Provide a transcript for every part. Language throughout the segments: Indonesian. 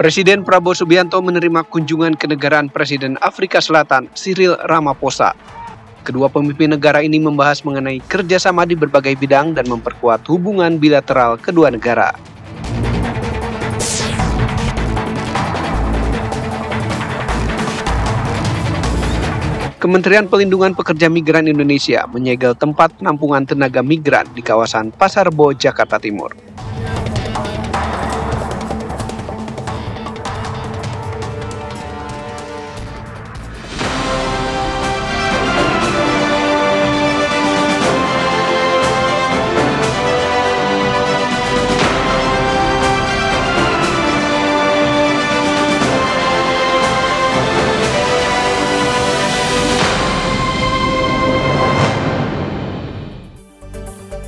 Presiden Prabowo Subianto menerima kunjungan kenegaraan Presiden Afrika Selatan, Cyril Ramaphosa. Kedua pemimpin negara ini membahas mengenai kerjasama di berbagai bidang dan memperkuat hubungan bilateral kedua negara. Kementerian Pelindungan Pekerja Migran Indonesia menyegel tempat penampungan tenaga migran di kawasan Pasar Rebo, Jakarta Timur.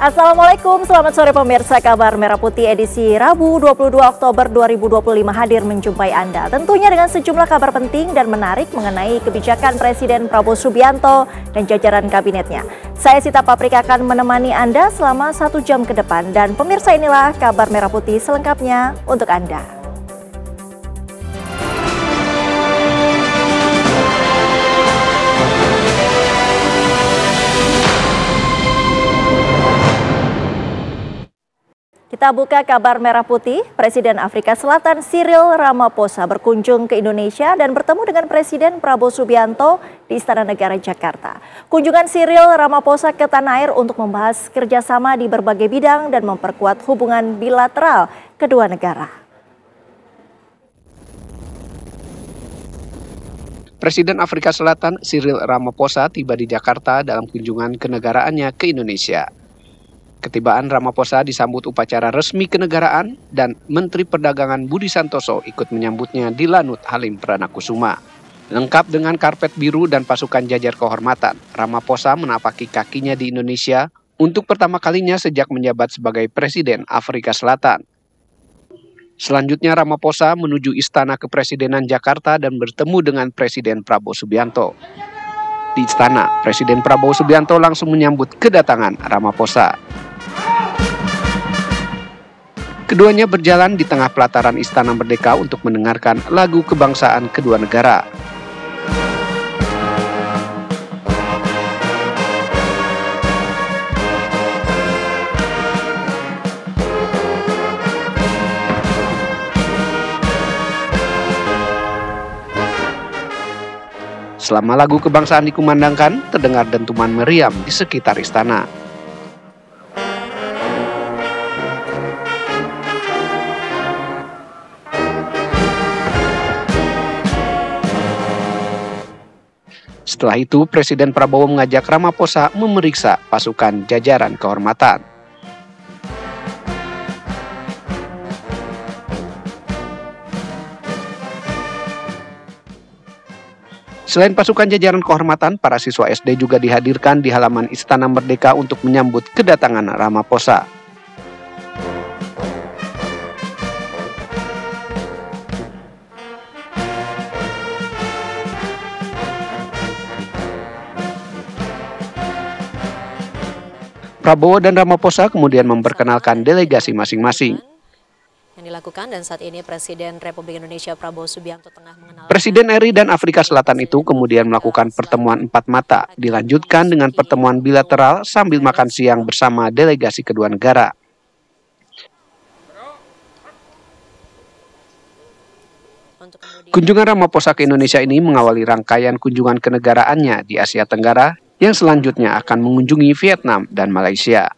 Assalamualaikum, selamat sore pemirsa. Kabar Merah Putih edisi Rabu 22 Oktober 2025 hadir menjumpai Anda. Tentunya dengan sejumlah kabar penting dan menarik mengenai kebijakan Presiden Prabowo Subianto dan jajaran kabinetnya. Saya Sita Paprik akan menemani Anda selama 1 jam ke depan. Dan pemirsa, inilah kabar Merah Putih selengkapnya untuk Anda. Kita buka kabar Merah Putih. Presiden Afrika Selatan Cyril Ramaphosa berkunjung ke Indonesia dan bertemu dengan Presiden Prabowo Subianto di Istana Negara Jakarta. Kunjungan Cyril Ramaphosa ke tanah air untuk membahas kerjasama di berbagai bidang dan memperkuat hubungan bilateral kedua negara. Presiden Afrika Selatan Cyril Ramaphosa tiba di Jakarta dalam kunjungan kenegaraannya ke Indonesia. Ketibaan Ramaphosa disambut upacara resmi kenegaraan dan Menteri Perdagangan Budi Santoso ikut menyambutnya di Lanut Halim Pranakusuma. Lengkap dengan karpet biru dan pasukan jajar kehormatan, Ramaphosa menapaki kakinya di Indonesia untuk pertama kalinya sejak menjabat sebagai Presiden Afrika Selatan. Selanjutnya Ramaphosa menuju Istana Kepresidenan Jakarta dan bertemu dengan Presiden Prabowo Subianto. Di istana, Presiden Prabowo Subianto langsung menyambut kedatangan Ramaphosa. Keduanya berjalan di tengah pelataran Istana Merdeka untuk mendengarkan lagu kebangsaan kedua negara. Selama lagu kebangsaan dikumandangkan, terdengar dentuman meriam di sekitar istana. Setelah itu, Presiden Prabowo mengajak Ramaphosa memeriksa pasukan jajaran kehormatan. Selain pasukan jajaran kehormatan, para siswa SD juga dihadirkan di halaman Istana Merdeka untuk menyambut kedatangan Ramaphosa. Prabowo dan Ramaphosa kemudian memperkenalkan delegasi masing-masing. Yang dilakukan dan saat ini Presiden Republik Indonesia Prabowo Subianto tengah mengenal. Presiden RI dan Afrika Selatan itu kemudian melakukan pertemuan 4 mata, dilanjutkan dengan pertemuan bilateral sambil makan siang bersama delegasi kedua negara. Kunjungan Ramaphosa ke Indonesia ini mengawali rangkaian kunjungan kenegaraannya di Asia Tenggara yang selanjutnya akan mengunjungi Vietnam dan Malaysia.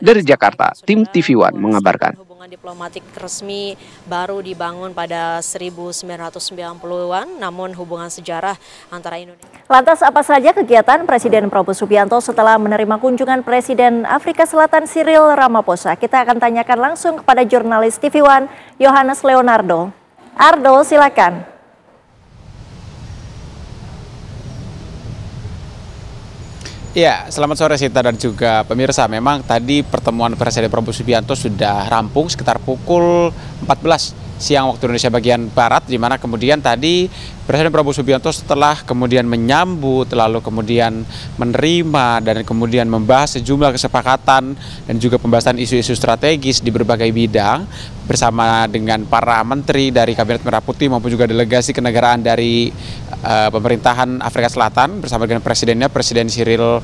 Dari Jakarta, tim TV One mengabarkan. Hubungan diplomatik resmi baru dibangun pada 1990-an, namun hubungan sejarah antara Indonesia. Lantas apa saja kegiatan Presiden Prabowo Subianto setelah menerima kunjungan Presiden Afrika Selatan Cyril Ramaphosa? Kita akan tanyakan langsung kepada jurnalis TV One, Yohanes Leonardo. Ardo, silakan. Ya, selamat sore Sita dan juga pemirsa. Memang tadi pertemuan Presiden Prabowo Subianto sudah rampung sekitar pukul 14 siang waktu Indonesia bagian Barat, di mana kemudian tadi Presiden Prabowo Subianto setelah kemudian menyambut, lalu kemudian menerima, dan kemudian membahas sejumlah kesepakatan dan juga pembahasan isu-isu strategis di berbagai bidang bersama dengan para menteri dari Kabinet Merah Putih maupun juga delegasi kenegaraan dari pemerintahan Afrika Selatan bersama dengan presidennya, Presiden Cyril,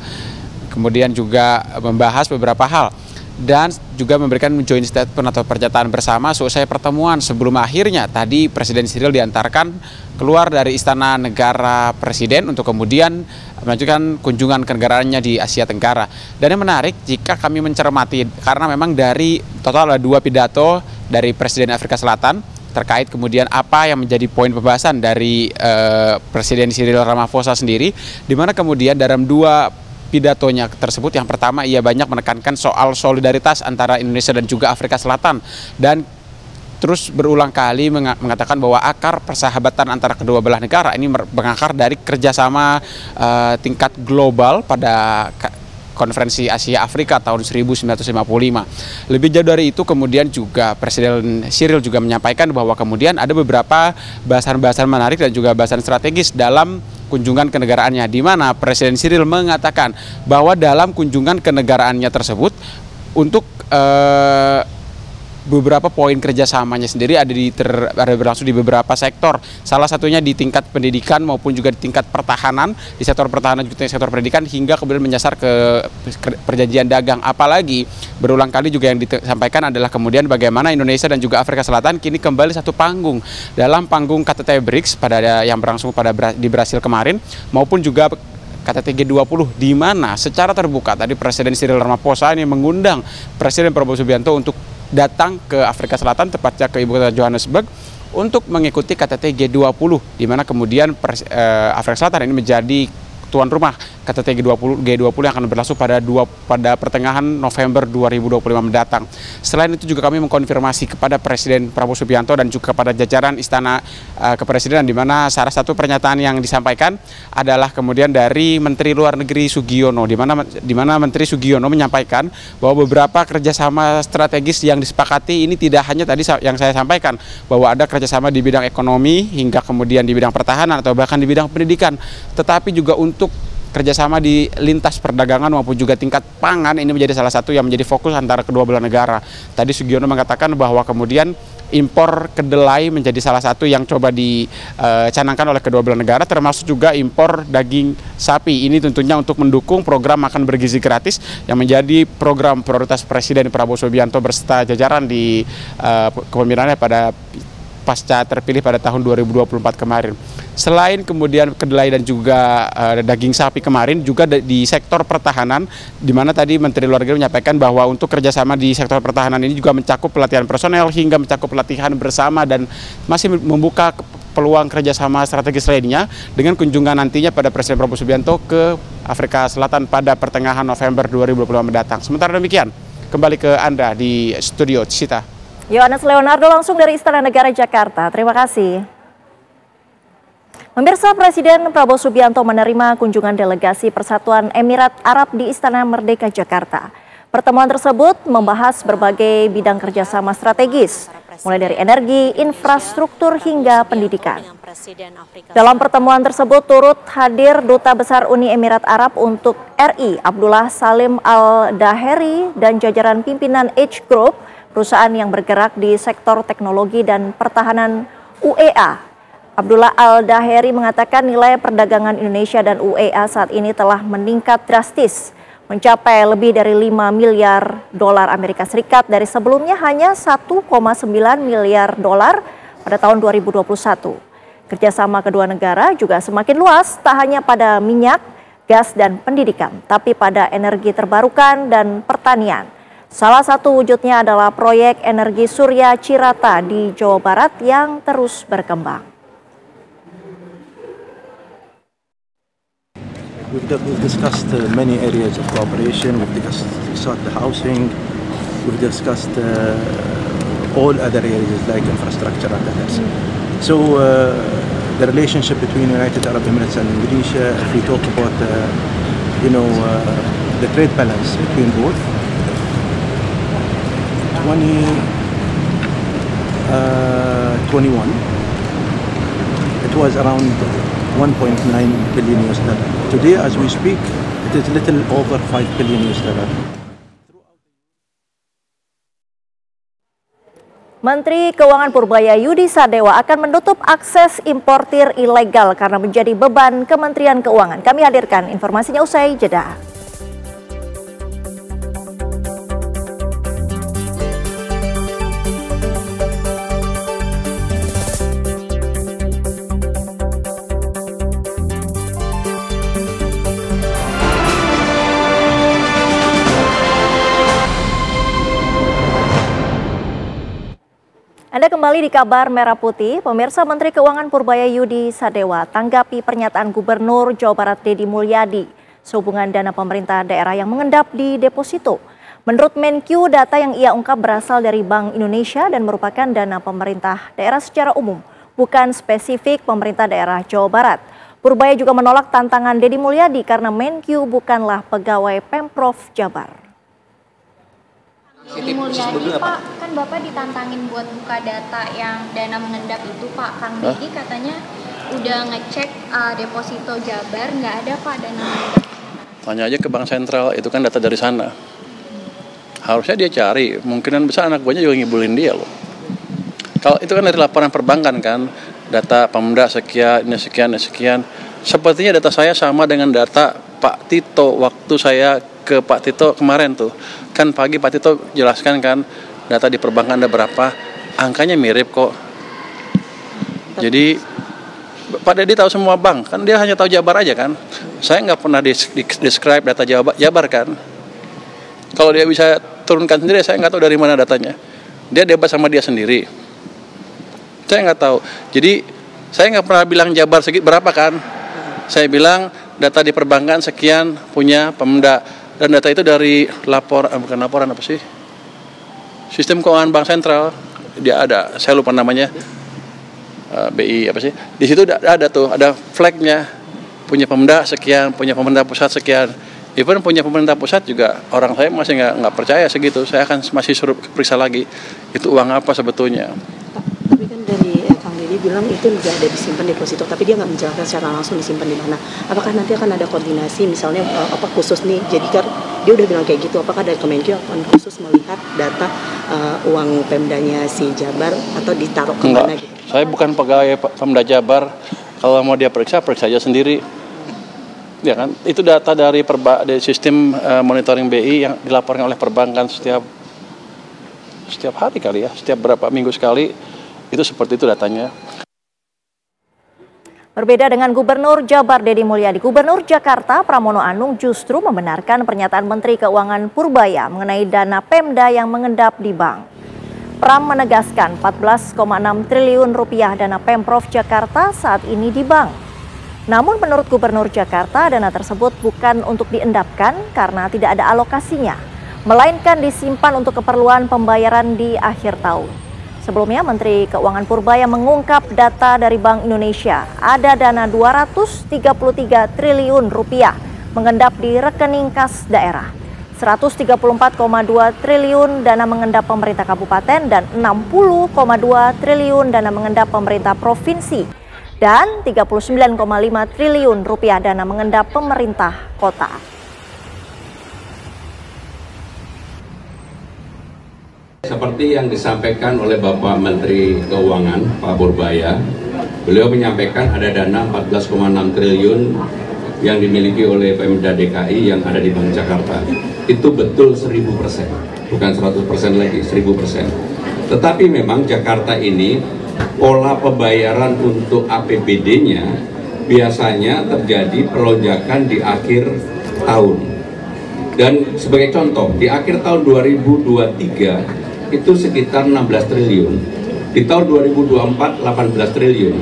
kemudian juga membahas beberapa hal dan juga memberikan joint statement atau pernyataan bersama selesai pertemuan sebelum akhirnya tadi Presiden Cyril diantarkan keluar dari Istana Negara Presiden untuk kemudian melanjutkan kunjungan kenegaraannya di Asia Tenggara. Dan yang menarik jika kami mencermati, karena memang dari total ada 2 pidato dari Presiden Afrika Selatan terkait kemudian apa yang menjadi poin pembahasan dari Presiden Cyril Ramaphosa sendiri, di mana kemudian dalam 2 pidatonya tersebut, yang pertama ia banyak menekankan soal solidaritas antara Indonesia dan juga Afrika Selatan, dan terus berulang kali mengatakan bahwa akar persahabatan antara kedua belah negara ini mengakar dari kerjasama tingkat global pada Konferensi Asia Afrika tahun 1955. Lebih jauh dari itu kemudian juga Presiden Cyril juga menyampaikan bahwa kemudian ada beberapa bahasan-bahasan menarik dan juga bahasan strategis dalam kunjungan kenegaraannya, di mana Presiden Cyril mengatakan bahwa dalam kunjungan kenegaraannya tersebut untuk beberapa poin kerjasamanya sendiri ada berlangsung di beberapa sektor. Salah satunya di tingkat pendidikan maupun juga di tingkat pertahanan, di sektor pertahanan juga di sektor pendidikan, hingga kemudian menyasar ke perjanjian dagang. Apalagi berulang kali juga yang disampaikan adalah kemudian bagaimana Indonesia dan juga Afrika Selatan kini kembali satu panggung dalam panggung KTT BRICS yang berlangsung di Brasil kemarin, maupun juga KTT G20, di mana secara terbuka tadi Presiden Cyril Ramaphosa ini mengundang Presiden Prabowo Subianto untuk datang ke Afrika Selatan, tepatnya ke ibu kota Johannesburg, untuk mengikuti KTT G20, di mana kemudian Afrika Selatan ini menjadi tuan rumah KTT G20 yang akan berlangsung pada pertengahan November 2025 mendatang. Selain itu juga kami mengkonfirmasi kepada Presiden Prabowo Subianto dan juga kepada jajaran Istana Kepresidenan, di mana salah satu pernyataan yang disampaikan adalah kemudian dari Menteri Luar Negeri Sugiono, di mana Menteri Sugiono menyampaikan bahwa beberapa kerjasama strategis yang disepakati ini tidak hanya tadi yang saya sampaikan, bahwa ada kerjasama di bidang ekonomi hingga kemudian di bidang pertahanan atau bahkan di bidang pendidikan, tetapi juga untuk kerjasama di lintas perdagangan maupun juga tingkat pangan ini menjadi salah satu yang menjadi fokus antara kedua belah negara. Tadi Sugiono mengatakan bahwa kemudian impor kedelai menjadi salah satu yang coba dicanangkan oleh kedua belah negara, termasuk juga impor daging sapi. Ini tentunya untuk mendukung program makan bergizi gratis yang menjadi program prioritas Presiden Prabowo Subianto berserta jajaran di kepemimpinannya pada pasca terpilih pada tahun 2024 kemarin. Selain kemudian kedelai dan juga daging sapi kemarin, juga di sektor pertahanan, di mana tadi Menteri Luar Negeri menyampaikan bahwa untuk kerjasama di sektor pertahanan ini juga mencakup pelatihan personel hingga mencakup pelatihan bersama, dan masih membuka peluang kerjasama strategis lainnya dengan kunjungan nantinya pada Presiden Prabowo Subianto ke Afrika Selatan pada pertengahan November 2025 mendatang. Sementara demikian, kembali ke Anda di studio Cita. Yohanes Leonardo langsung dari Istana Negara Jakarta. Terima kasih. Pemirsa, Presiden Prabowo Subianto menerima kunjungan delegasi Persatuan Emirat Arab di Istana Merdeka Jakarta. Pertemuan tersebut membahas berbagai bidang kerjasama strategis, mulai dari energi, infrastruktur hingga pendidikan. Dalam pertemuan tersebut turut hadir Duta Besar Uni Emirat Arab untuk RI Abdullah Salim Al-Daheri dan jajaran pimpinan H Group, perusahaan yang bergerak di sektor teknologi dan pertahanan UEA. Abdullah Al-Daheri mengatakan nilai perdagangan Indonesia dan UEA saat ini telah meningkat drastis, mencapai lebih dari 5 miliar dolar Amerika Serikat dari sebelumnya hanya 1,9 miliar dolar pada tahun 2021. Kerjasama kedua negara juga semakin luas, tak hanya pada minyak, gas, dan pendidikan, tapi pada energi terbarukan dan pertanian. Salah satu wujudnya adalah proyek energi surya Cirata di Jawa Barat yang terus berkembang. We've discussed many areas of cooperation. We've discussed the housing. We've discussed all other areas like infrastructure and others. So the relationship between United Arab Emirates and Indonesia, if we talk about the trade balance between both, 20 2021, it was around 1.9 billion US dollar. Today, as we speak, it is little over 5 billion US dollar. Menteri Keuangan Purbaya Yudi Sadewa akan menutup akses importir ilegal karena menjadi beban Kementerian Keuangan. Kami hadirkan informasinya usai jeda. Anda kembali di Kabar Merah Putih. Pemirsa, Menteri Keuangan Purbaya Yudi Sadewa tanggapi pernyataan Gubernur Jawa Barat Deddy Mulyadi sehubungan dana pemerintah daerah yang mengendap di deposito. Menurut Menkyu, data yang ia ungkap berasal dari Bank Indonesia dan merupakan dana pemerintah daerah secara umum, bukan spesifik pemerintah daerah Jawa Barat. Purbaya juga menolak tantangan Deddy Mulyadi karena Menkyu bukanlah pegawai Pemprov Jabar. Deddy Mulyadi, Pak, kan Bapak ditantangin buat buka data yang dana mengendap itu, Pak. Kang Deddy katanya udah ngecek deposito Jabar, nggak ada, Pak, dana mengendap. Tanya aja ke Bank Sentral, itu kan data dari sana. Harusnya dia cari, kemungkinan besar anak buahnya juga ngibulin dia loh. Kalau itu kan dari laporan perbankan kan, data Pemda sekian, ini sekian, ini sekian. Sepertinya data saya sama dengan data Pak Tito waktu saya ke Pak Tito kemarin tuh. Kan pagi Pak Tito jelaskan kan data di perbankan ada berapa, angkanya mirip kok. Jadi Pak Deddy tahu semua bank, kan dia hanya tahu Jabar aja kan. Saya nggak pernah describe data Jabar kan. Kalau dia bisa turunkan sendiri, saya nggak tahu dari mana datanya. Dia debat sama dia sendiri. Saya nggak tahu. Jadi saya nggak pernah bilang Jabar segitu berapa kan. Saya bilang data di perbankan sekian punya Pemda. Dan data itu dari bukan laporan apa sih? Sistem Keuangan Bank Sentral. Dia ada, saya lupa namanya. BI apa sih? Di situ ada tuh, ada flagnya. Punya Pemda sekian, punya pemerintah pusat sekian. Even punya pemerintah pusat juga orang saya masih nggak percaya segitu. Saya akan masih suruh periksa lagi. Itu uang apa sebetulnya? Tapi kan dari Kang Deddy bilang itu juga ada disimpan deposito, tapi dia nggak menjelaskan secara langsung disimpan di mana. Apakah nanti akan ada koordinasi, misalnya apa khusus nih? Jadi kan dia udah bilang kayak gitu. Apakah dari Kemenkyu akan khusus melihat data uang Pemdanya si Jabar atau ditaruh ke mana gitu? Saya bukan pegawai Pemda Jabar. Kalau mau dia periksa aja sendiri. Ya kan, itu data dari sistem monitoring BI yang dilaporkan oleh perbankan setiap hari kali ya, setiap berapa minggu sekali, itu seperti itu datanya. Berbeda dengan Gubernur Jabar Deddy Mulyadi, Gubernur Jakarta Pramono Anung justru membenarkan pernyataan Menteri Keuangan Purbaya mengenai dana Pemda yang mengendap di bank. Pram menegaskan 14,6 triliun rupiah dana Pemprov Jakarta saat ini di bank. Namun menurut Gubernur Jakarta, dana tersebut bukan untuk diendapkan karena tidak ada alokasinya, melainkan disimpan untuk keperluan pembayaran di akhir tahun. Sebelumnya, Menteri Keuangan Purbaya mengungkap data dari Bank Indonesia, ada dana 233 triliun rupiah mengendap di rekening kas daerah, 134,2 triliun dana mengendap pemerintah kabupaten dan 60,2 triliun dana mengendap pemerintah provinsi. Dan 39,5 triliun rupiah dana mengendap pemerintah kota. Seperti yang disampaikan oleh Bapak Menteri Keuangan, Pak Purbaya, beliau menyampaikan ada dana 14,6 triliun yang dimiliki oleh Pemda DKI yang ada di Bank Jakarta. Itu betul 1000%, bukan 100% lagi, 1000%. Tetapi memang Jakarta ini pola pembayaran untuk APBD-nya biasanya terjadi pelonjakan di akhir tahun. Dan sebagai contoh, di akhir tahun 2023 itu sekitar 16 triliun. Di tahun 2024 18 triliun.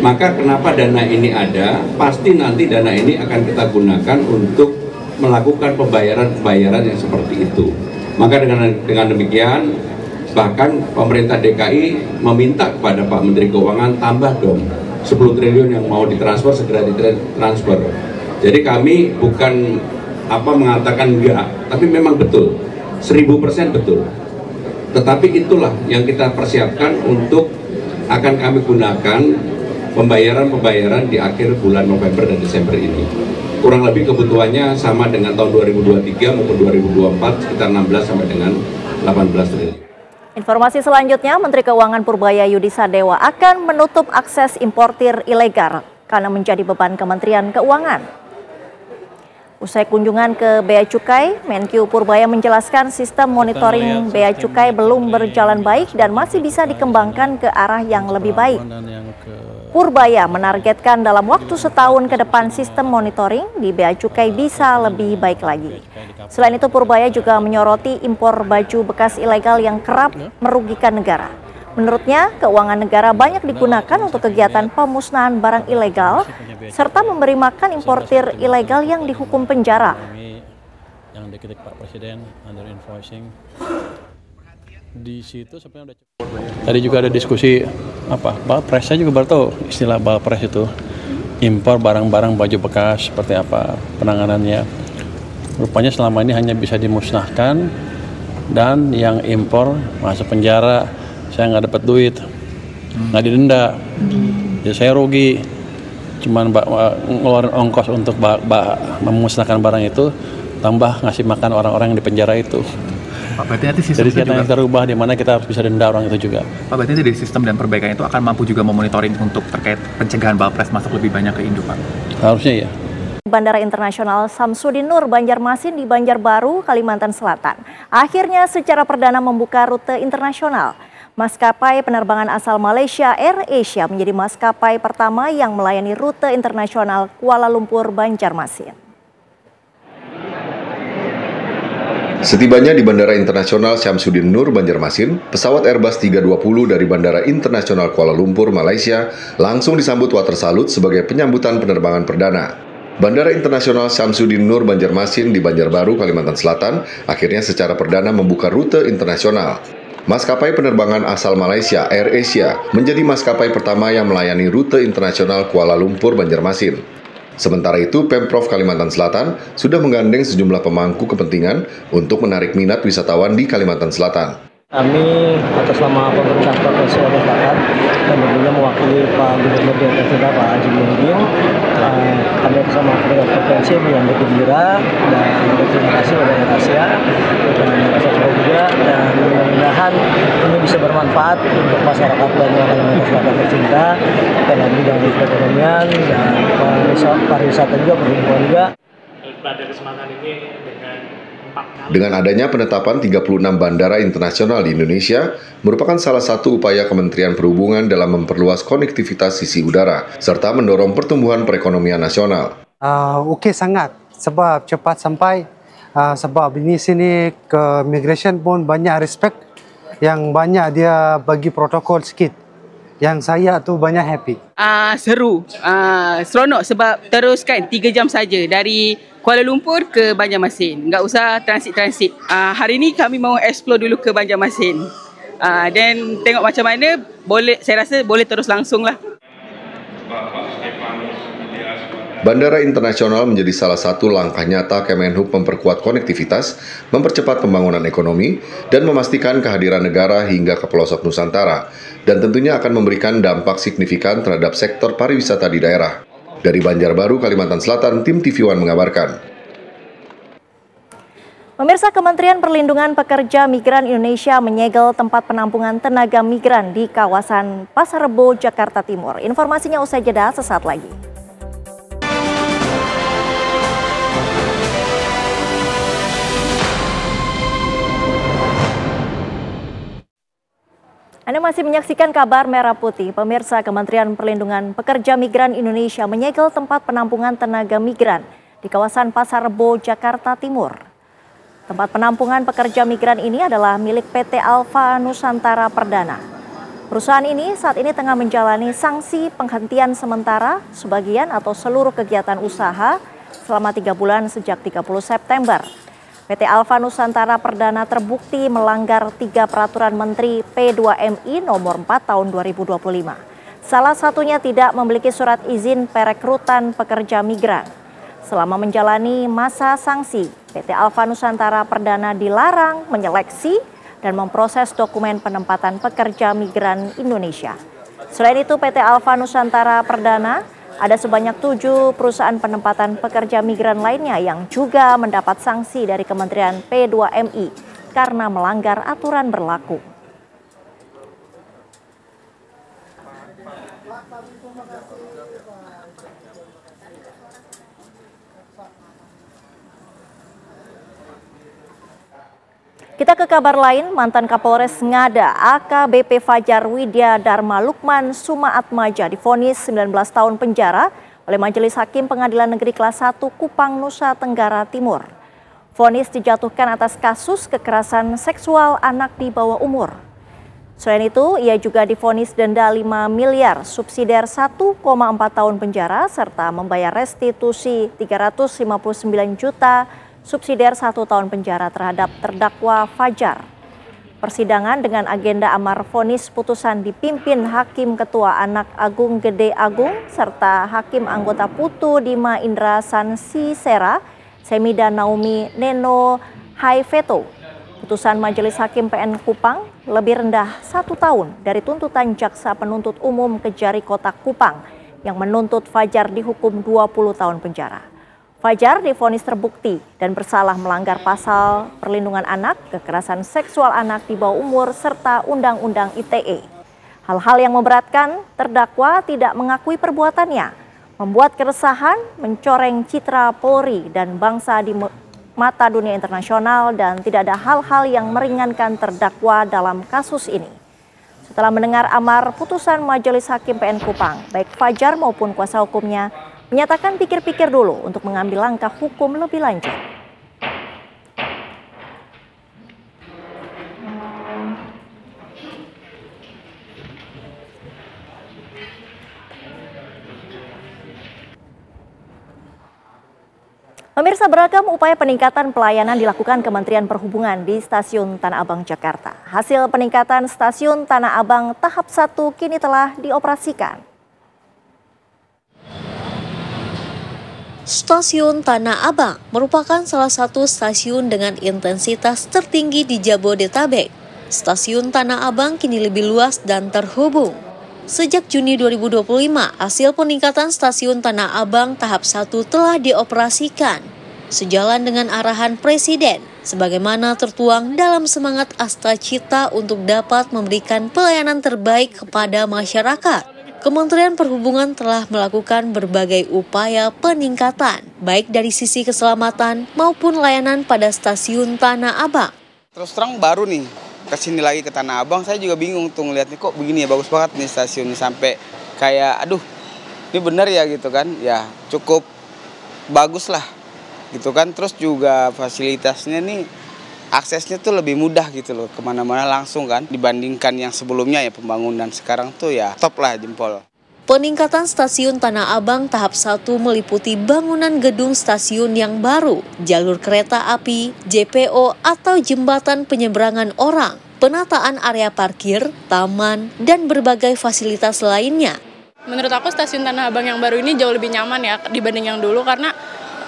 Maka kenapa dana ini ada? Pasti nanti dana ini akan kita gunakan untuk melakukan pembayaran-pembayaran yang seperti itu. Maka dengan demikian bahkan pemerintah DKI meminta kepada Pak Menteri Keuangan tambah dong 10 triliun yang mau ditransfer segera ditransfer. Jadi kami bukan mengatakan enggak, tapi memang betul 1000% betul. Tetapi itulah yang kita persiapkan untuk akan kami gunakan pembayaran di akhir bulan November dan Desember ini. Kurang lebih kebutuhannya sama dengan tahun 2023 maupun 2024 sekitar 16 sampai dengan 18 triliun. Informasi selanjutnya, Menteri Keuangan Purbaya Yudi Sadewa akan menutup akses importir ilegal karena menjadi beban Kementerian Keuangan. Usai kunjungan ke Bea Cukai, Menkyu Purbaya menjelaskan sistem monitoring Bea Cukai belum berjalan baik dan masih bisa dikembangkan ke arah yang lebih baik. Purbaya menargetkan dalam waktu setahun ke depan sistem monitoring di Bea Cukai bisa lebih baik lagi. Selain itu, Purbaya juga menyoroti impor baju bekas ilegal yang kerap merugikan negara. Menurutnya, keuangan negara banyak digunakan untuk kegiatan pemusnahan barang ilegal serta memberi makan importir ilegal yang dihukum penjara. Yang dikritik Pak Presiden under invoicing. Di situ sebenarnya tadi juga ada diskusi Bapres, saya juga baru tahu istilah Bapres itu, impor barang-barang baju bekas seperti apa penanganannya. Rupanya selama ini hanya bisa dimusnahkan dan yang impor masuk penjara, saya nggak dapat duit, nggak didenda, ya saya rugi, cuman ngeluarin ongkos untuk memusnahkan barang itu, tambah ngasih makan orang-orang yang di penjara itu. Pak, berarti nanti sistem jadi kita yang terubah di mana kita harus bisa denda orang itu juga. Pak, berarti dari sistem dan perbaikan itu akan mampu juga memonitoring untuk terkait pencegahan Bapres masuk lebih banyak ke Indo, Pak? Harusnya ya. Bandara Internasional Samsudin Nur Banjarmasin di Banjarbaru, Kalimantan Selatan akhirnya secara perdana membuka rute internasional. Maskapai penerbangan asal Malaysia AirAsia menjadi maskapai pertama yang melayani rute internasional Kuala Lumpur Banjarmasin. Setibanya di Bandara Internasional Syamsuddin Nur Banjarmasin, pesawat Airbus 320 dari Bandara Internasional Kuala Lumpur, Malaysia, langsung disambut water salute sebagai penyambutan penerbangan perdana. Bandara Internasional Syamsuddin Nur Banjarmasin di Banjarbaru, Kalimantan Selatan, akhirnya secara perdana membuka rute internasional. Maskapai penerbangan asal Malaysia AirAsia menjadi maskapai pertama yang melayani rute internasional Kuala Lumpur Banjarmasin. Sementara itu, Pemprov Kalimantan Selatan sudah menggandeng sejumlah pemangku kepentingan untuk menarik minat wisatawan di Kalimantan Selatan. Kami atas nama pemerintah Provinsi Kalimantan Selatan dan tentunya mewakili Pak Gubernur Jawa Tengah Pak Haji Muhyiddin, kami bersama pemerintah provinsi menyambut gembira dan berterima kasih kepada AirAsia dan rasa juga, dan mudah-mudahan ini bisa bermanfaat untuk masyarakat banyak Kalimantan Selatan tercinta dalam bidang perekonomian dan pariwisata juga, perhubungan juga. Pada kesempatan ini Dengan adanya penetapan 36 bandara internasional di Indonesia, merupakan salah satu upaya Kementerian Perhubungan dalam memperluas konektivitas sisi udara, serta mendorong pertumbuhan perekonomian nasional. Okey sangat, sebab cepat sampai, sebab ini sini ke migration pun banyak respect, yang banyak dia bagi protokol sikit. Yang saya tu banyak happy. Seru, seronok sebab terus kan 3 jam saja dari Kuala Lumpur ke Banjarmasin. Enggak usah transit-transit. Hari ni kami mau explore dulu ke Banjarmasin. Dan tengok macam mana, saya rasa boleh terus langsung lah. Bandara internasional menjadi salah satu langkah nyata Kemenhub memperkuat konektivitas, mempercepat pembangunan ekonomi, dan memastikan kehadiran negara hingga ke pelosok Nusantara, dan tentunya akan memberikan dampak signifikan terhadap sektor pariwisata di daerah. Dari Banjarbaru, Kalimantan Selatan, tim TV One mengabarkan. Pemirsa, Kementerian Perlindungan Pekerja Migran Indonesia menyegel tempat penampungan tenaga migran di kawasan Pasar Rebo, Jakarta Timur. Informasinya usai jeda sesaat lagi. Anda masih menyaksikan kabar Merah Putih. Pemirsa, Kementerian Perlindungan Pekerja Migran Indonesia menyegel tempat penampungan tenaga migran di kawasan Pasar Rebo, Jakarta Timur. Tempat penampungan pekerja migran ini adalah milik PT Alfa Nusantara Perdana. Perusahaan ini saat ini tengah menjalani sanksi penghentian sementara sebagian atau seluruh kegiatan usaha selama 3 bulan sejak 30 September. PT Alfa Nusantara Perdana terbukti melanggar 3 peraturan Menteri P2MI nomor 4 tahun 2025. Salah satunya tidak memiliki surat izin perekrutan pekerja migran. Selama menjalani masa sanksi, PT Alfa Nusantara Perdana dilarang menyeleksi dan memproses dokumen penempatan pekerja migran Indonesia. Selain itu, PT Alfa Nusantara Perdana ada sebanyak 7 perusahaan penempatan pekerja migran lainnya yang juga mendapat sanksi dari Kementerian P2MI karena melanggar aturan berlaku. Kita ke kabar lain, mantan Kapolres Ngada AKBP Fajar Widya Dharma Lukman Sumaatmaja divonis 19 tahun penjara oleh Majelis Hakim Pengadilan Negeri Kelas 1 Kupang, Nusa Tenggara Timur. Vonis dijatuhkan atas kasus kekerasan seksual anak di bawah umur. Selain itu, ia juga divonis denda 5 miliar, subsidiar 1,4 tahun penjara, serta membayar restitusi 359 juta subsidiar 1 tahun penjara terhadap terdakwa Fajar. Persidangan dengan agenda amar vonis putusan dipimpin Hakim Ketua Anak Agung Gede Agung serta Hakim Anggota Putu Dima Indra Sansi Sera, Semida Naomi Neno Haifeto. Putusan Majelis Hakim PN Kupang lebih rendah 1 tahun dari tuntutan Jaksa Penuntut Umum Kejari Kota Kupang yang menuntut Fajar dihukum 20 tahun penjara. Fajar divonis terbukti dan bersalah melanggar pasal perlindungan anak, kekerasan seksual anak di bawah umur, serta Undang-Undang ITE. Hal-hal yang memberatkan terdakwa tidak mengakui perbuatannya, membuat keresahan, mencoreng citra Polri dan bangsa di mata dunia internasional, dan tidak ada hal-hal yang meringankan terdakwa dalam kasus ini. Setelah mendengar amar putusan Majelis Hakim PN Kupang, baik Fajar maupun kuasa hukumnya menyatakan pikir-pikir dulu untuk mengambil langkah hukum lebih lanjut. Pemirsa, beragam upaya peningkatan pelayanan dilakukan Kementerian Perhubungan di Stasiun Tanah Abang, Jakarta. Hasil peningkatan Stasiun Tanah Abang tahap 1 kini telah dioperasikan. Stasiun Tanah Abang merupakan salah satu stasiun dengan intensitas tertinggi di Jabodetabek. Stasiun Tanah Abang kini lebih luas dan terhubung. Sejak Juni 2025, hasil peningkatan Stasiun Tanah Abang tahap 1 telah dioperasikan. Sejalan dengan arahan Presiden, sebagaimana tertuang dalam semangat Astacita untuk dapat memberikan pelayanan terbaik kepada masyarakat. Kementerian Perhubungan telah melakukan berbagai upaya peningkatan, baik dari sisi keselamatan maupun layanan pada Stasiun Tanah Abang. Terus terang baru nih, kesini lagi ke Tanah Abang, saya juga bingung tuh ngeliatnya kok begini ya, bagus banget nih stasiun ini, sampai kayak aduh, ini bener ya gitu kan, ya cukup bagus lah gitu kan. Terus juga fasilitasnya nih, aksesnya tuh lebih mudah gitu loh, kemana-mana langsung kan, dibandingkan yang sebelumnya ya pembangunan. Sekarang tuh ya top lah, jempol. Peningkatan Stasiun Tanah Abang tahap 1 meliputi bangunan gedung stasiun yang baru, jalur kereta api, JPO atau jembatan penyeberangan orang, penataan area parkir, taman, dan berbagai fasilitas lainnya. Menurut aku Stasiun Tanah Abang yang baru ini jauh lebih nyaman ya dibanding yang dulu, karena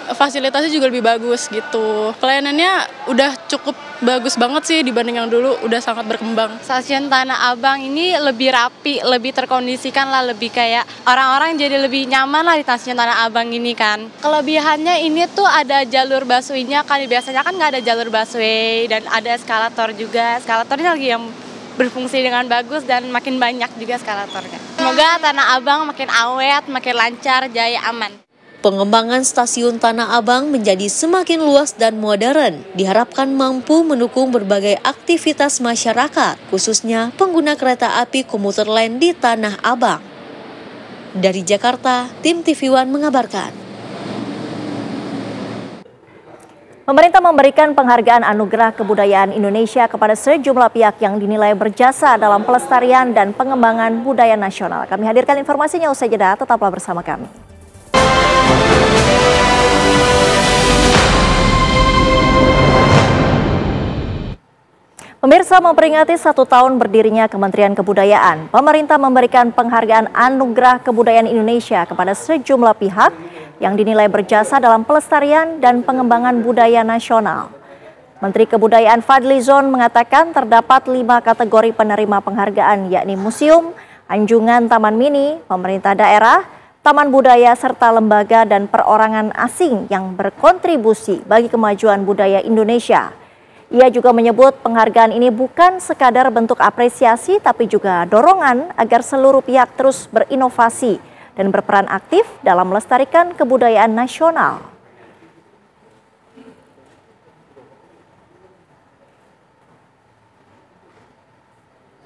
fasilitasnya juga lebih bagus gitu. Pelayanannya udah cukup bagus banget sih dibanding yang dulu, udah sangat berkembang. Stasiun Tanah Abang ini lebih rapi, lebih terkondisikan lah, lebih kayak orang-orang jadi lebih nyaman lah di Stasiun Tanah Abang ini kan. Kelebihannya ini tuh ada jalur busway-nya kan, biasanya kan nggak ada jalur busway, dan ada eskalator juga. Eskalatornya lagi yang berfungsi dengan bagus dan makin banyak juga eskalatornya. Semoga Tanah Abang makin awet, makin lancar, jaya, aman. Pengembangan Stasiun Tanah Abang menjadi semakin luas dan modern, diharapkan mampu mendukung berbagai aktivitas masyarakat, khususnya pengguna kereta api komuter lain di Tanah Abang. Dari Jakarta, tim TV One mengabarkan. Pemerintah memberikan penghargaan Anugerah Kebudayaan Indonesia kepada sejumlah pihak yang dinilai berjasa dalam pelestarian dan pengembangan budaya nasional. Kami hadirkan informasinya usai jeda, tetaplah bersama kami. Pemirsa, memperingati 1 tahun berdirinya Kementerian Kebudayaan, pemerintah memberikan penghargaan Anugerah Kebudayaan Indonesia kepada sejumlah pihak yang dinilai berjasa dalam pelestarian dan pengembangan budaya nasional. Menteri Kebudayaan Fadly Zon mengatakan terdapat 5 kategori penerima penghargaan, yakni museum, anjungan taman mini, pemerintah daerah, taman budaya, serta lembaga dan perorangan asing yang berkontribusi bagi kemajuan budaya Indonesia. Ia juga menyebut penghargaan ini bukan sekadar bentuk apresiasi, tapi juga dorongan agar seluruh pihak terus berinovasi dan berperan aktif dalam melestarikan kebudayaan nasional.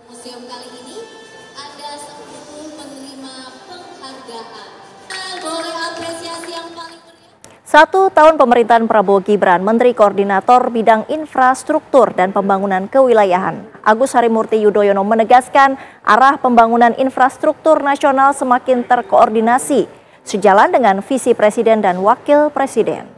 Museum kali ini ada 10 penerima penghargaan. Boleh apresiasi yang paling meriah. 1 tahun pemerintahan Prabowo Gibran, Menteri Koordinator Bidang Infrastruktur dan Pembangunan Kewilayahan, Agus Harimurti Yudhoyono menegaskan arah pembangunan infrastruktur nasional semakin terkoordinasi, sejalan dengan visi Presiden dan Wakil Presiden.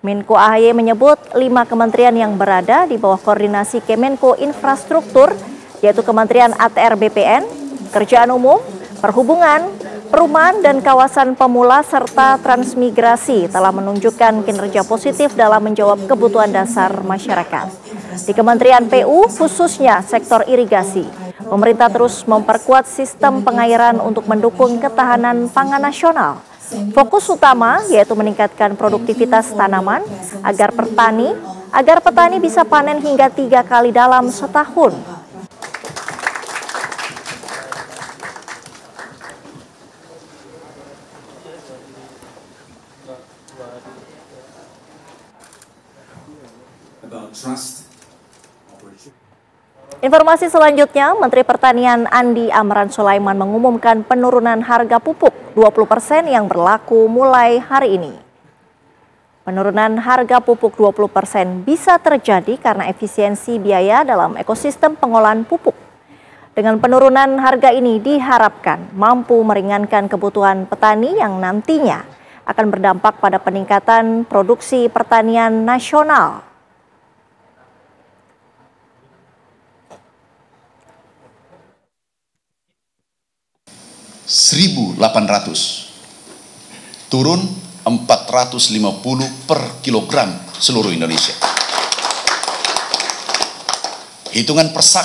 Menko AHY menyebut 5 kementerian yang berada di bawah koordinasi Kemenko Infrastruktur, yaitu Kementerian ATR BPN, Kerjaan Umum, Perhubungan, Perumahan dan Kawasan Pemula, serta Transmigrasi telah menunjukkan kinerja positif dalam menjawab kebutuhan dasar masyarakat. Di Kementerian PU, khususnya sektor irigasi, pemerintah terus memperkuat sistem pengairan untuk mendukung ketahanan pangan nasional. Fokus utama yaitu meningkatkan produktivitas tanaman agar petani bisa panen hingga 3 kali dalam setahun. Informasi selanjutnya, Menteri Pertanian Andi Amran Sulaiman mengumumkan penurunan harga pupuk 20% yang berlaku mulai hari ini. Penurunan harga pupuk 20% bisa terjadi karena efisiensi biaya dalam ekosistem pengolahan pupuk. Dengan penurunan harga ini diharapkan mampu meringankan kebutuhan petani yang nantinya akan berdampak pada peningkatan produksi pertanian nasional. $1.800 turun 450 per kilogram seluruh Indonesia. Hitungan persak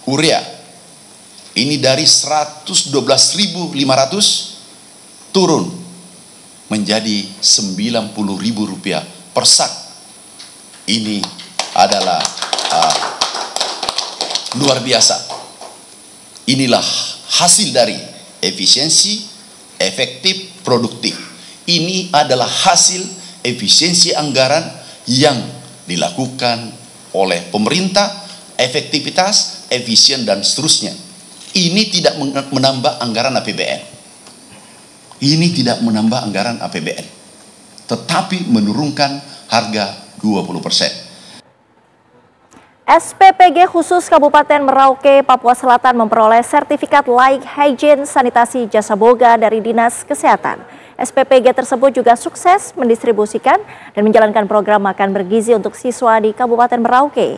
urea ini dari 112.500 turun menjadi Rp90.000 per sak. Ini adalah luar biasa. Inilah hasil dari efisiensi, efektif, produktif. Ini adalah hasil efisiensi anggaran yang dilakukan oleh pemerintah, efektivitas, efisien, dan seterusnya. Ini tidak menambah anggaran APBN. Ini tidak menambah anggaran APBN, tetapi menurunkan harga 20%. SPPG khusus Kabupaten Merauke, Papua Selatan memperoleh sertifikat layak hygiene sanitasi jasa boga dari Dinas Kesehatan. SPPG tersebut juga sukses mendistribusikan dan menjalankan program makan bergizi untuk siswa di Kabupaten Merauke.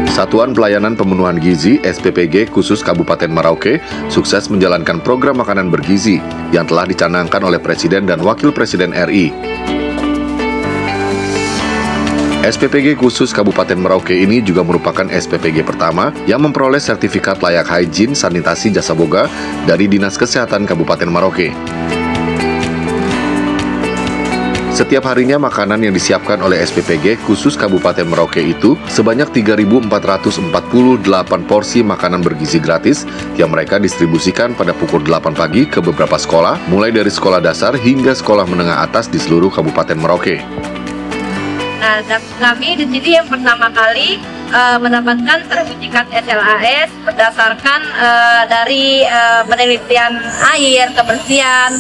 Satuan Pelayanan Pemenuhan Gizi SPPG khusus Kabupaten Merauke sukses menjalankan program makanan bergizi yang telah dicanangkan oleh Presiden dan Wakil Presiden RI. SPPG khusus Kabupaten Merauke ini juga merupakan SPPG pertama yang memperoleh sertifikat layak hygiene sanitasi jasa boga dari Dinas Kesehatan Kabupaten Merauke. Setiap harinya makanan yang disiapkan oleh SPPG khusus Kabupaten Merauke itu sebanyak 3.448 porsi makanan bergizi gratis yang mereka distribusikan pada pukul 8 pagi ke beberapa sekolah, mulai dari sekolah dasar hingga sekolah menengah atas di seluruh Kabupaten Merauke. Nah, kami di sini yang pertama kali mendapatkan sertifikat SLAS berdasarkan dari penelitian air, kebersihan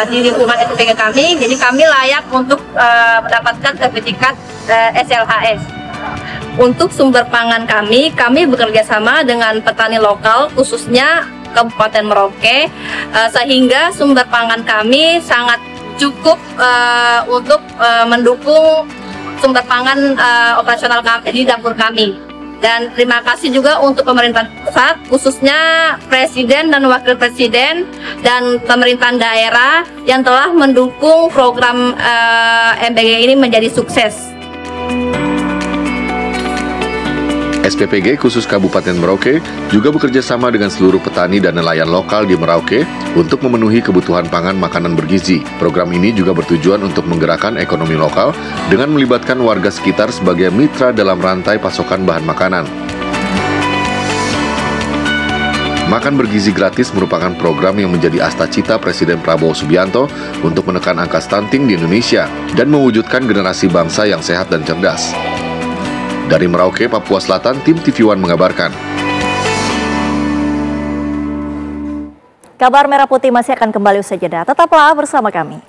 di lingkungan SPPG kami. Jadi kami layak untuk mendapatkan sertifikat SLAS. Untuk sumber pangan kami bekerja sama dengan petani lokal khususnya Kabupaten Merauke, sehingga sumber pangan kami sangat cukup untuk mendukung sumber pangan operasional kami di dapur kami. Dan terima kasih juga untuk pemerintah pusat, khususnya Presiden dan Wakil Presiden dan pemerintahan daerah yang telah mendukung program MBG ini menjadi sukses. SPPG khusus Kabupaten Merauke juga bekerja sama dengan seluruh petani dan nelayan lokal di Merauke untuk memenuhi kebutuhan pangan makanan bergizi. Program ini juga bertujuan untuk menggerakkan ekonomi lokal dengan melibatkan warga sekitar sebagai mitra dalam rantai pasokan bahan makanan. Makan bergizi gratis merupakan program yang menjadi asta cita Presiden Prabowo Subianto untuk menekan angka stunting di Indonesia dan mewujudkan generasi bangsa yang sehat dan cerdas. Dari Merauke, Papua Selatan, tim TV One mengabarkan. Kabar Merah Putih masih akan kembali usai jeda. Tetaplah bersama kami.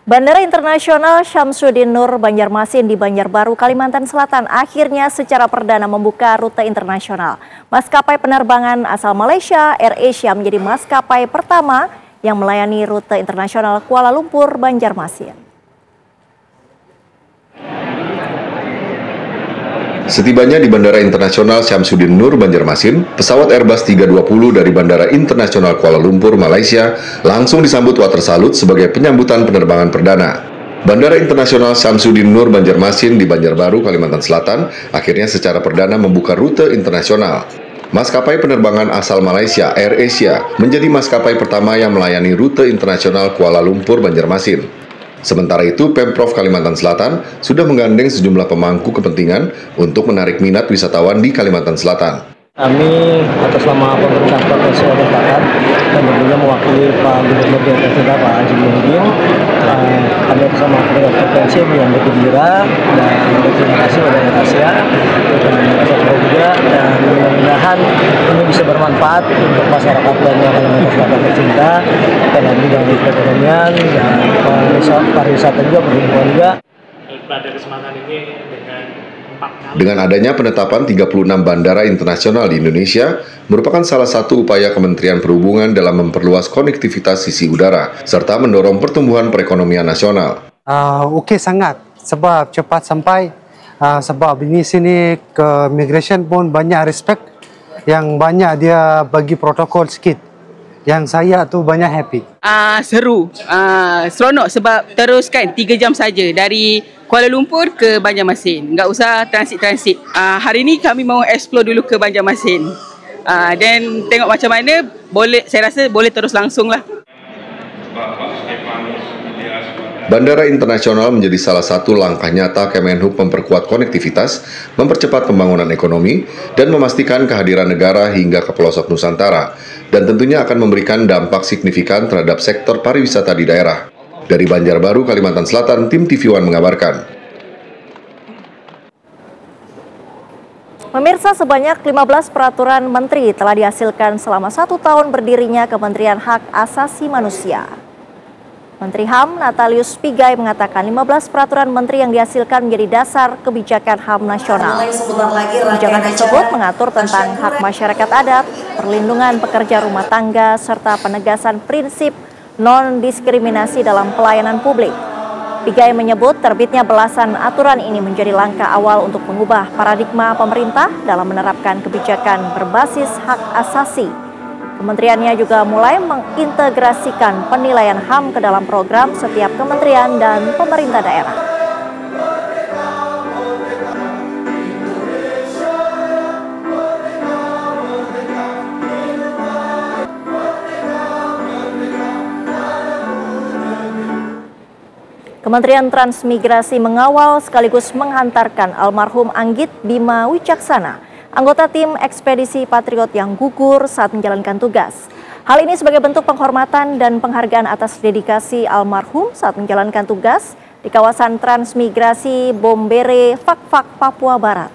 Bandara Internasional Syamsuddin Nur Banjarmasin di Banjarbaru, Kalimantan Selatan akhirnya secara perdana membuka rute internasional. Maskapai penerbangan asal Malaysia, AirAsia menjadi maskapai pertama yang melayani rute internasional Kuala Lumpur, Banjarmasin. Setibanya di Bandara Internasional Syamsuddin Nur Banjarmasin, pesawat Airbus 320 dari Bandara Internasional Kuala Lumpur, Malaysia, langsung disambut water salute sebagai penyambutan penerbangan perdana. Bandara Internasional Syamsuddin Nur Banjarmasin di Banjarbaru, Kalimantan Selatan, akhirnya secara perdana membuka rute internasional. Maskapai penerbangan asal Malaysia, AirAsia, menjadi maskapai pertama yang melayani rute internasional Kuala Lumpur, Banjarmasin. Sementara itu, Pemprov Kalimantan Selatan sudah menggandeng sejumlah pemangku kepentingan untuk menarik minat wisatawan di Kalimantan Selatan. Kami atas nama pemerintah Provinsi Sulawesi Selatan dan tentunya mewakili Pak Gubernur DKI kita Pak Haji Muhyiddin, kami bersama pemerintah provinsi menyambut gembira dan berterima kasih kepada AirAsia dan juga, dan mudah-mudahan ini bisa bermanfaat untuk masyarakat banyak Kalimantan Selatan tercinta dalam bidang perekonomian dan pariwisata juga perlindungan juga. Pada kesempatan ini dengan adanya penetapan 36 bandara internasional di Indonesia, merupakan salah satu upaya Kementerian Perhubungan dalam memperluas konektivitas sisi udara, serta mendorong pertumbuhan perekonomian nasional. Oke, sangat. Sebab cepat sampai, sebab ini sini ke migration pun banyak respect, yang banyak dia bagi protokol sedikit. Yang saya tuh banyak happy. Seru, seronok sebab terus kan 3 jam saja dari Kuala Lumpur ke Banjarmasin. Nggak usah transit-transit. Hari ini kami mau explore dulu ke Banjarmasin. Dan tengok macam mana, saya rasa boleh terus langsung lah. Bandara internasional menjadi salah satu langkah nyata Kemenhub memperkuat konektivitas, mempercepat pembangunan ekonomi, dan memastikan kehadiran negara hingga ke pelosok Nusantara, dan tentunya akan memberikan dampak signifikan terhadap sektor pariwisata di daerah. Dari Banjarbaru, Kalimantan Selatan, tim TV One mengabarkan. Pemirsa, sebanyak 15 peraturan menteri telah dihasilkan selama 1 tahun berdirinya Kementerian Hak Asasi Manusia. Menteri HAM Natalius Pigai mengatakan 15 peraturan menteri yang dihasilkan menjadi dasar kebijakan HAM nasional. Kebijakan tersebut mengatur tentang hak masyarakat adat, perlindungan pekerja rumah tangga, serta penegasan prinsip non-diskriminasi dalam pelayanan publik. Pigai menyebut terbitnya belasan aturan ini menjadi langkah awal untuk mengubah paradigma pemerintah dalam menerapkan kebijakan berbasis hak asasi. Kementeriannya juga mulai mengintegrasikan penilaian HAM ke dalam program setiap kementerian dan pemerintah daerah. Kementerian Transmigrasi mengawal sekaligus menghantarkan almarhum Anggit Bima Wicaksana, anggota tim ekspedisi Patriot yang gugur saat menjalankan tugas. Hal ini sebagai bentuk penghormatan dan penghargaan atas dedikasi almarhum saat menjalankan tugas di kawasan Transmigrasi Bombere, Fakfak, Papua Barat.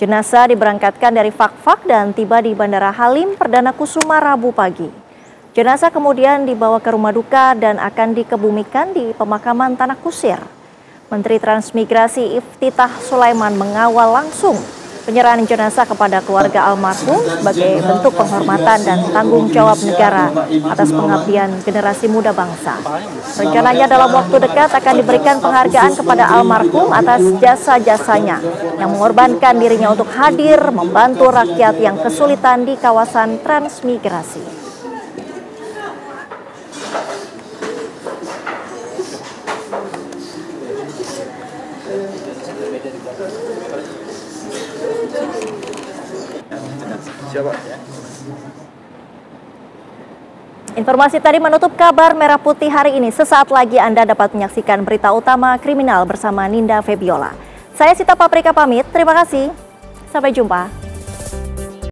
Jenazah diberangkatkan dari Fakfak dan tiba di Bandara Halim Perdana Kusuma Rabu pagi. Jenazah kemudian dibawa ke rumah duka dan akan dikebumikan di pemakaman Tanah Kusir. Menteri Transmigrasi Iftitah Sulaiman mengawal langsung penyerahan jenazah kepada keluarga almarhum sebagai bentuk penghormatan dan tanggung jawab negara atas pengabdian generasi muda bangsa. Rencananya dalam waktu dekat akan diberikan penghargaan kepada almarhum atas jasa-jasanya yang mengorbankan dirinya untuk hadir membantu rakyat yang kesulitan di kawasan transmigrasi. Siapa? Informasi tadi menutup kabar Merah Putih hari ini. Sesaat lagi Anda dapat menyaksikan berita utama kriminal bersama Ninda Febiola. Saya Sita Paprika pamit, terima kasih. Sampai jumpa.